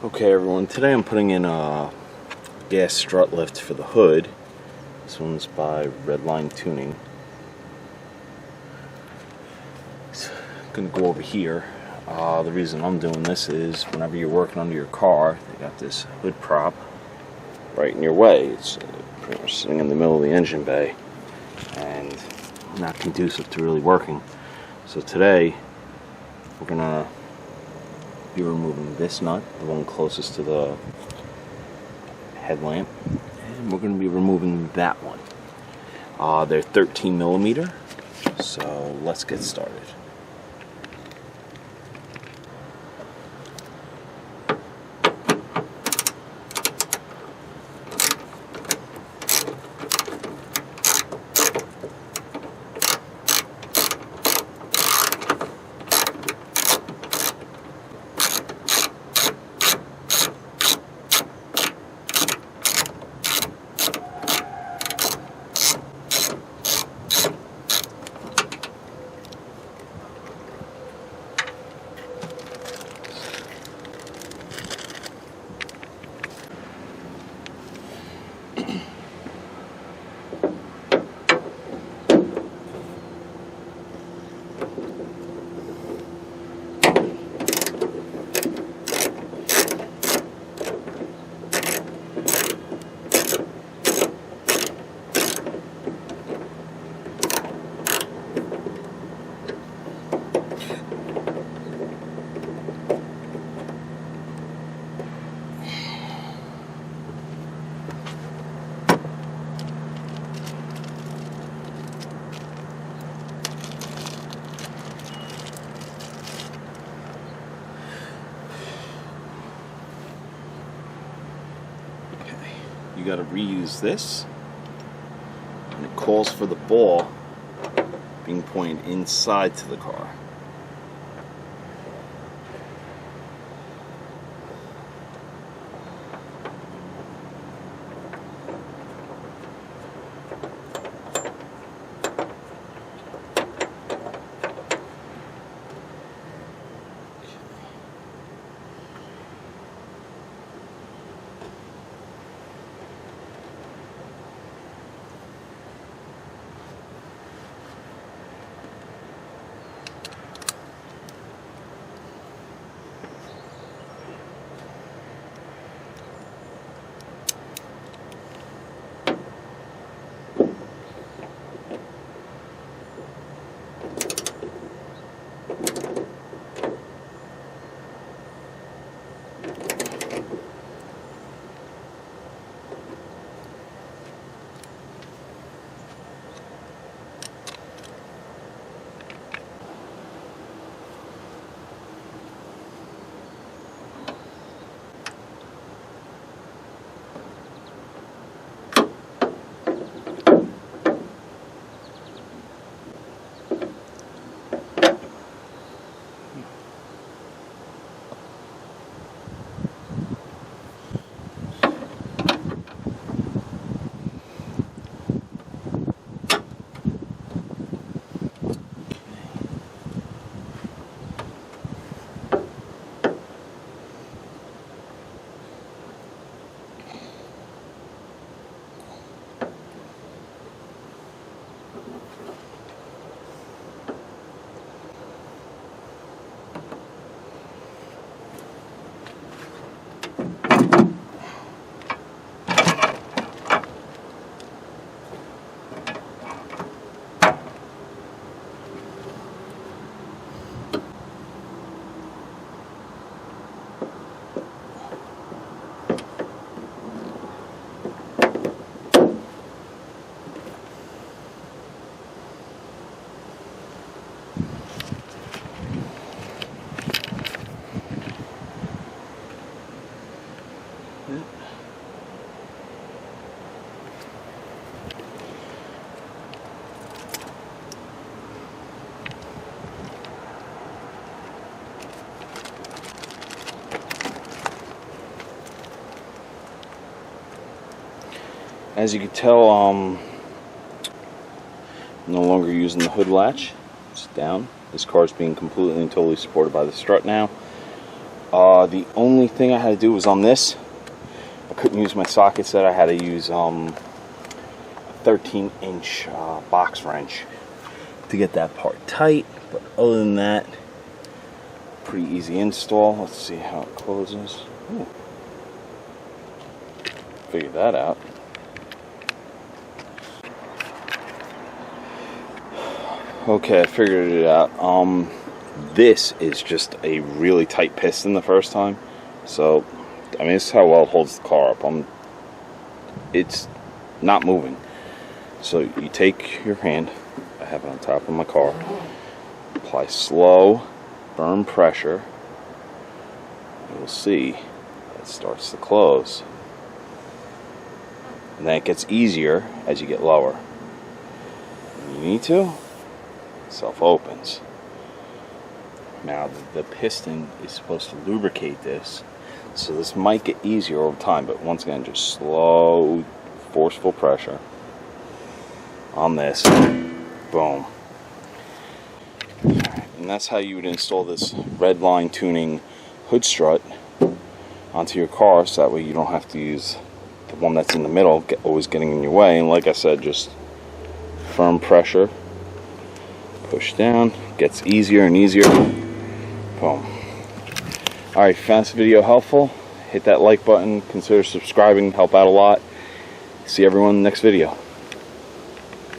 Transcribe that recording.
Okay everyone, today I'm putting in a gas strut lift for the hood. This one's by RedLine tuning. So, I'm going to go over here. The reason I'm doing this is whenever you're working under your car, they got this hood prop right in your way. It's pretty much sitting in the middle of the engine bay and not conducive to really working. So today we're going to be removing this nut, the one closest to the headlamp, and we're going to be removing that one. They're 13 millimeter, so let's get started. You got to reuse this, and it calls for the ball being pointed inside to the car. As you can tell, I'm no longer using the hood latch. It's down. This car is being completely and totally supported by the strut now. The only thing I had to do was on this. I couldn't use my socket set. I had to use a 13-inch box wrench to get that part tight. But other than that, pretty easy install. Let's see how it closes. Ooh. Figure that out. Okay, I figured it out. This is just a really tight piston the first time. So, I mean, this is how well it holds the car up. It's not moving. So you take your hand, I have it on top of my car, apply slow, firm pressure. You'll see it starts to close. And then it gets easier as you get lower. When you need to, it self-opens. Now the piston is supposed to lubricate this, so this might get easier over time, but once again, just slow, forceful pressure on this. Boom. And that's how you would install this RedLine tuning hood strut onto your car, so that way you don't have to use the one that's in the middle, always getting in your way. And like I said, just firm pressure, push down, gets easier and easier. Boom. Alright, if you found this video helpful, hit that like button, consider subscribing, help out a lot. See everyone in the next video.